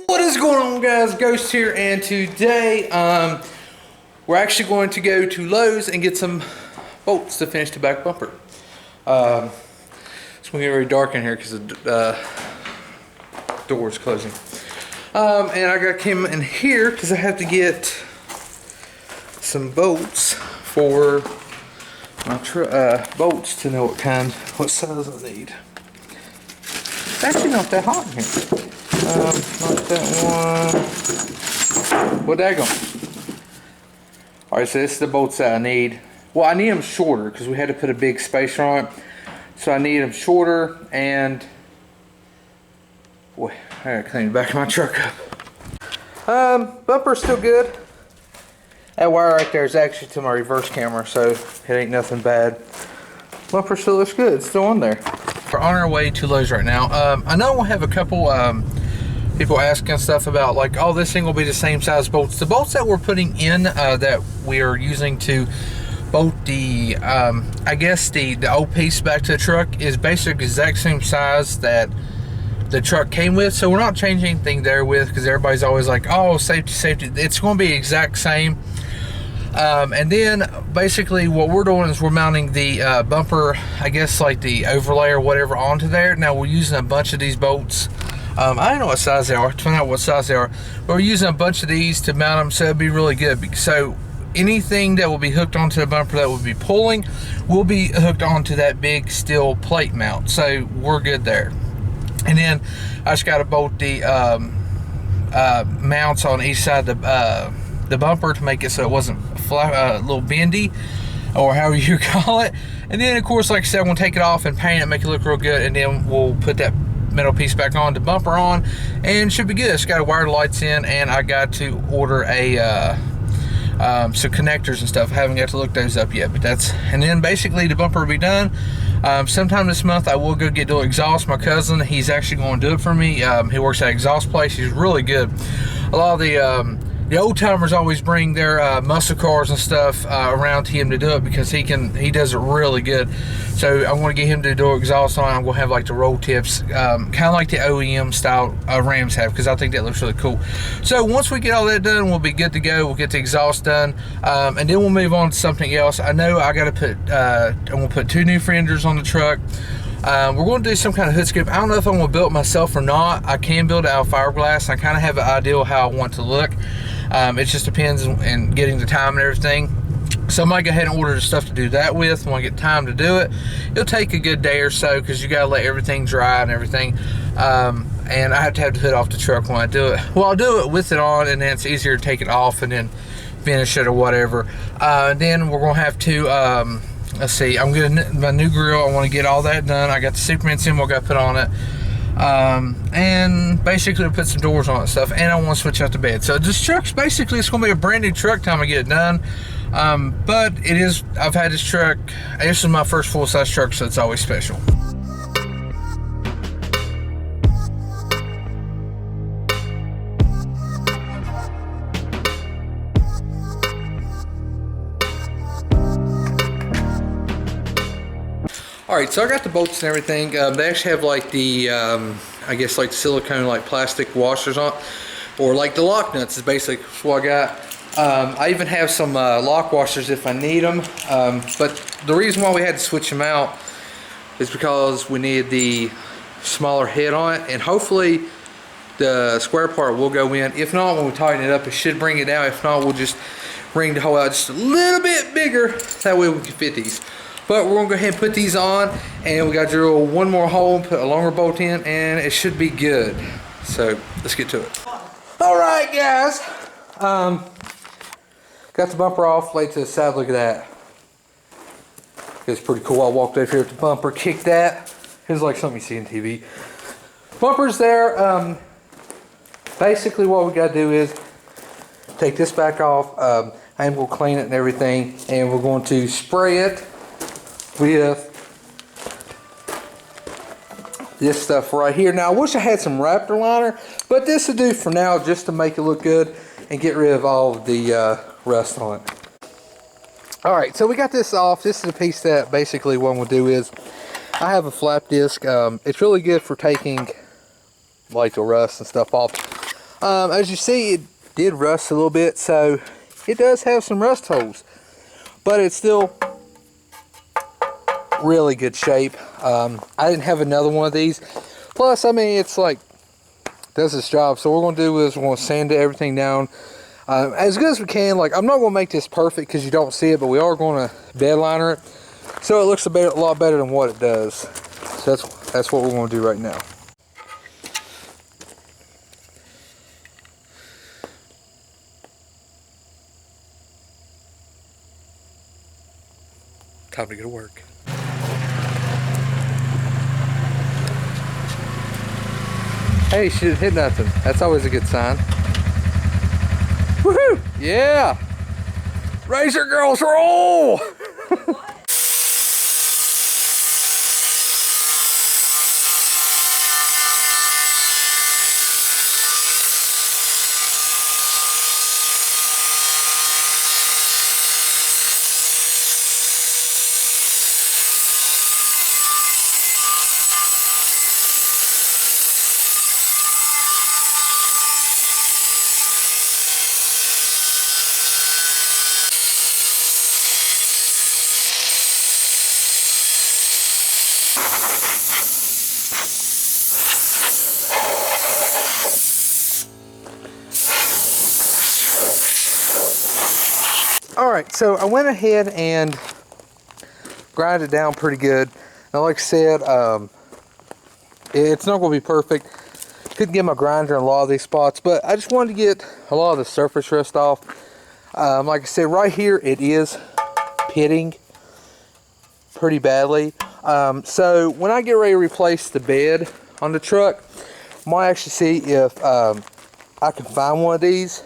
What is going on, guys? Ghost here, and today we're actually going to go to Lowe's and get some bolts to finish the back bumper. It's going to get very dark in here because the door is closing. And I came in here because I have to get some bolts for my bolts to know what size I need. It's actually not that hot in here. Not that one. Well, daggone. Alright, so this is the bolts that I need. Well, I need them shorter because we had to put a big spacer on it. So I need them shorter, and boy, I gotta clean the back of my truck up. Bumper's still good. That wire right there is actually to my reverse camera, so it ain't nothing bad. Bumper still looks good. It's still on there. We're on our way to Lowe's right now. I know we'll have a couple people asking stuff about, like, oh, this thing will be the same size bolts. The bolts that we're putting in that we are using to bolt the I guess the old piece back to the truck is basically the exact same size that the truck came with, so we're not changing anything there with, because everybody's always like, oh, safety. It's going to be exact same. And then basically what we're doing is we're mounting the bumper, I guess like the overlay or whatever, onto there. Now we're using a bunch of these bolts. I don't know what size they are, to find out what size they are, but we're using a bunch of these to mount them, so it'll be really good. So anything that will be hooked onto the bumper that will be pulling will be hooked onto that big steel plate mount, so we're good there. And then I just got to bolt the mounts on each side of the bumper to make it so it wasn't a little bendy, or however you call it. And then of course, like I said, I'm gonna take it off and paint it, make it look real good, and then we'll put that metal piece back on, the bumper on, and should be good. It's got to wire the lights in, and I got to order some connectors and stuff. I haven't got to look those up yet, but that's, and then basically the bumper will be done. Sometime this month I will go get dual exhaust. My cousin, he's actually going to do it for me. He works at an exhaust place. He's really good. A lot of the old timers always bring their muscle cars and stuff around to him to do it, because he does it really good. So I want to get him to do exhaust on. I'm going to have like the roll tips, kind of like the OEM style Rams have, because I think that looks really cool. So once we get all that done, we'll be good to go. We'll get the exhaust done, and then we'll move on to something else. I know I got to put I'm going to put 2 new fenders on the truck. We're going to do some kind of hood scoop. I don't know if I'm going to build it myself or not. I can build it out of fiberglass. I kind of have an idea of how I want to look. It just depends on getting the time and everything. So I might go ahead and order the stuff to do that with when I get time to do it. It'll take a good day or so, because you got to let everything dry and everything. And I have to have the hood off the truck when I do it. Well, I'll do it with it on, and then it's easier to take it off and then finish it or whatever. Then we're going to have to, let's see, I'm getting my new grill. I want to get all that done. I got the Superman symbol I got to put on it. And basically put some doors on it and stuff, and I want to switch out the bed. So this truck's basically, it's going to be a brand new truck time I get it done. But it is, I've had this truck, this is my first full-size truck, so it's always special. Alright, so I got the bolts and everything. They actually have like the, I guess like silicone, like plastic washers on, or like the lock nuts is basically what I got. I even have some lock washers if I need them. But the reason why we had to switch them out is because we needed the smaller head on it, and hopefully the square part will go in. If not, when we tighten it up, it should bring it out. If not, we'll just bring the hole out just a little bit bigger. That way we can fit these. But we're gonna go ahead and put these on, and we got to drill one more hole and put a longer bolt in, and it should be good. So let's get to it. All right, guys. Got the bumper off, laid to the side. Look at that. It's pretty cool. I walked over here with the bumper, kicked that. It's like something you see on TV. Bumper's there. Basically, what we got to do is take this back off. And we'll clean it and everything, and we're going to spray it with this stuff right here. Now I wish I had some Raptor liner, but this will do for now, just to make it look good and get rid of all of the rust on it. Alright, so we got this off. This is a piece that basically what we'll do is, I have a flap disc. It's really good for taking like the rust and stuff off. As you see, it did rust a little bit, so it does have some rust holes, but it's still really good shape. I didn't have another one of these. Plus, I mean, it's like, does its job. So what we're going to do is we're going to sand everything down as good as we can. Like, I'm not going to make this perfect because you don't see it, but we are going to bed liner it so it looks a lot better than what it does. So that's what we're going to do right now. Time to go to work. Hey, she didn't hit nothing. That's always a good sign. Woohoo! Yeah! Razor girls roll! Alright, so I went ahead and grinded it down pretty good. Now, like I said, it's not going to be perfect. Couldn't get my grinder in a lot of these spots, but I just wanted to get a lot of the surface rust off. Like I said, right here it is pitting pretty badly. So when I get ready to replace the bed on the truck, I might actually see if I can find one of these,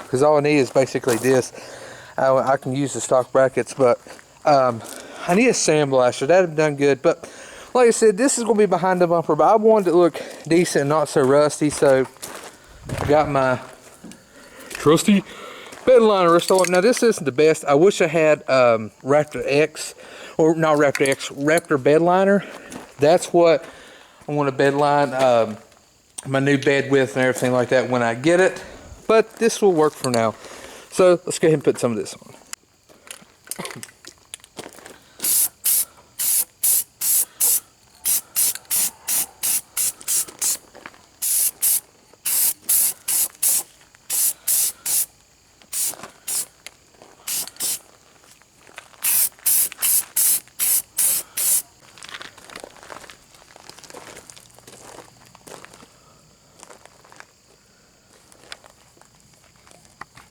because all I need is basically this. I can use the stock brackets, but I need a sandblaster. That'd have done good. But like I said, this is going to be behind the bumper, but I wanted it to look decent and not so rusty, so I got my trusty bed liner restored. Now, this isn't the best. I wish I had Raptor X, or not Raptor X, Raptor bed liner. That's what I want to bed line my new bed with and everything like that when I get it. But this will work for now. So let's go ahead and put some of this on.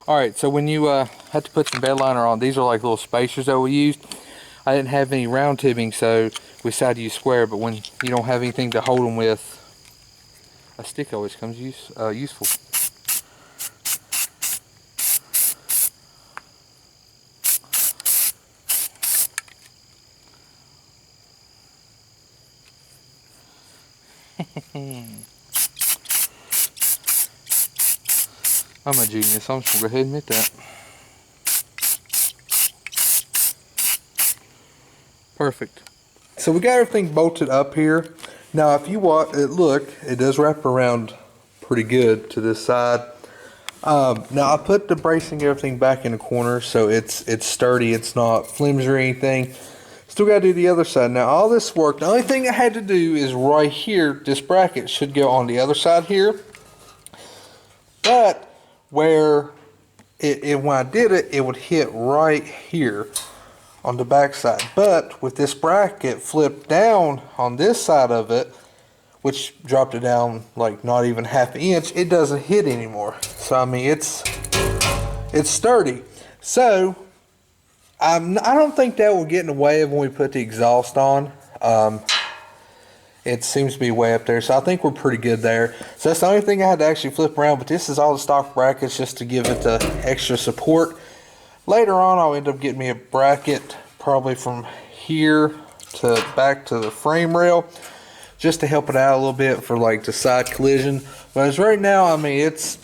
Alright, so when you have to put some bed liner on, these are like little spacers that we used. I didn't have any round tipping, so we decided to use square, but when you don't have anything to hold them with, a stick always comes useful. I'm a genius, I'm just going to go ahead and admit that. Perfect. So we got everything bolted up here. Now if you watch it, look, it does wrap around pretty good to this side. Now I put the bracing and everything back in the corner so it's sturdy, it's not flimsy or anything. Still got to do the other side. Now all this work, the only thing I had to do is right here, this bracket should go on the other side here. But where when I did it, it would hit right here on the back side. But with this bracket flipped down on this side of it, which dropped it down like not even half an inch, it doesn't hit anymore. So I mean, it's sturdy. So I don't think that will get in the way of when we put the exhaust on. It seems to be way up there, so I think we're pretty good there. So that's the only thing I had to actually flip around, but this is all the stock brackets just to give it the extra support. Later on, I'll end up getting me a bracket probably from here to back to the frame rail just to help it out a little bit for like the side collision. But as right now, I mean, it's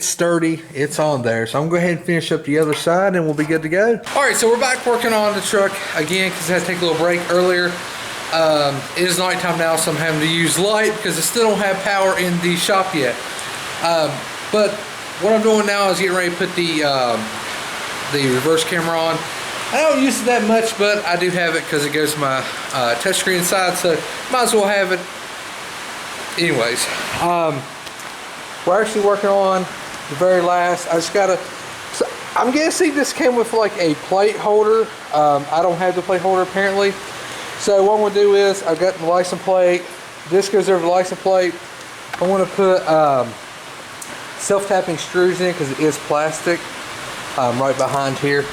sturdy, it's on there. So I'm gonna go ahead and finish up the other side and we'll be good to go. All right, so we're back working on the truck again because I had to take a little break earlier. It is nighttime now, so I'm having to use light because I still don't have power in the shop yet. But what I'm doing now is getting ready to put the reverse camera on. I don't use it that much, but I do have it because it goes to my touchscreen side, so might as well have it. Anyways, we're actually working on the very last. I just gotta. So I'm guessing this came with like a plate holder. I don't have the plate holder apparently. So what I'm gonna do is I've got the license plate. This goes over the license plate. I want to put self-tapping screws in because it is plastic right behind here.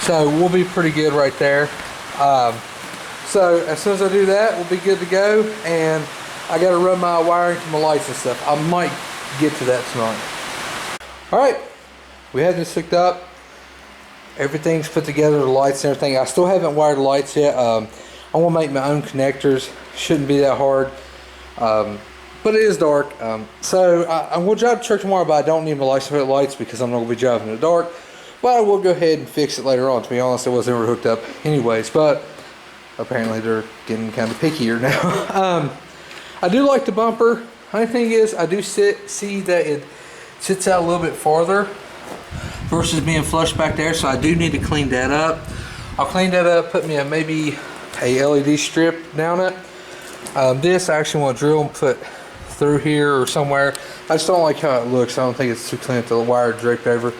So we'll be pretty good right there. So as soon as I do that, we'll be good to go. And I got to run my wiring to my lights and stuff. I might get to that tonight. All right, we have this hooked up. Everything's put together, the lights and everything. I still haven't wired the lights yet. I want to make my own connectors. Shouldn't be that hard. But it is dark. So I'm going to drive to church tomorrow, but I don't need my license plate lights because I'm not going to be driving in the dark. But I will go ahead and fix it later on. To be honest, it wasn't ever hooked up anyways. But apparently they're getting kind of pickier now. I do like the bumper. Only thing is, I do see that it sits out a little bit farther versus being flush back there. So I do need to clean that up. I'll clean that up, put me maybe a LED strip down it. This I actually want to drill and put through here or somewhere. I just don't like how it looks. I don't think it's too clean with the wire draped over.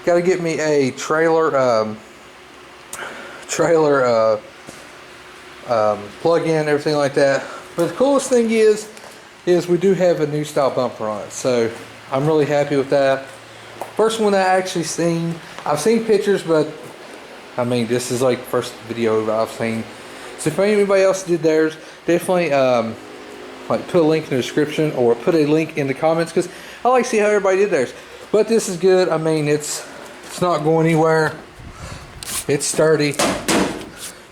Got to get me a trailer plug-in, everything like that. But the coolest thing is we do have a new style bumper on it, so I'm really happy with that. First one I actually seen. I've seen pictures, but I mean this is like the first video I've seen. So if anybody else did theirs, definitely like put a link in the description or put a link in the comments because I like to see how everybody did theirs. But this is good. I mean it's not going anywhere. It's sturdy.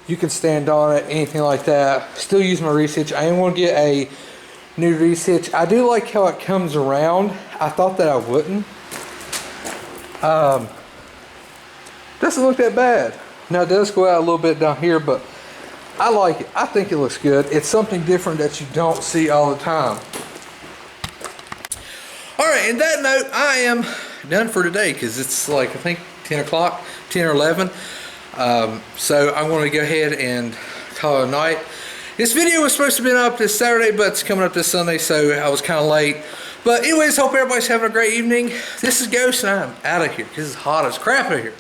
You can stand on it, anything like that. Still use my reese hitch. I am going to get a new reese hitch. I do like how it comes around. I thought that I wouldn't. Doesn't look that bad. Now it does go out a little bit down here, but I like it. I think it looks good. It's something different that you don't see all the time. Alright, in that note, I am done for today because it's like I think 10 o'clock, 10 or 11. So I'm going to go ahead and call it a night. This video was supposed to be up this Saturday, but it's coming up this Sunday, so I was kind of late. But anyways, hope everybody's having a great evening. This is Ghost, and I'm out of here because it's hot as crap out here.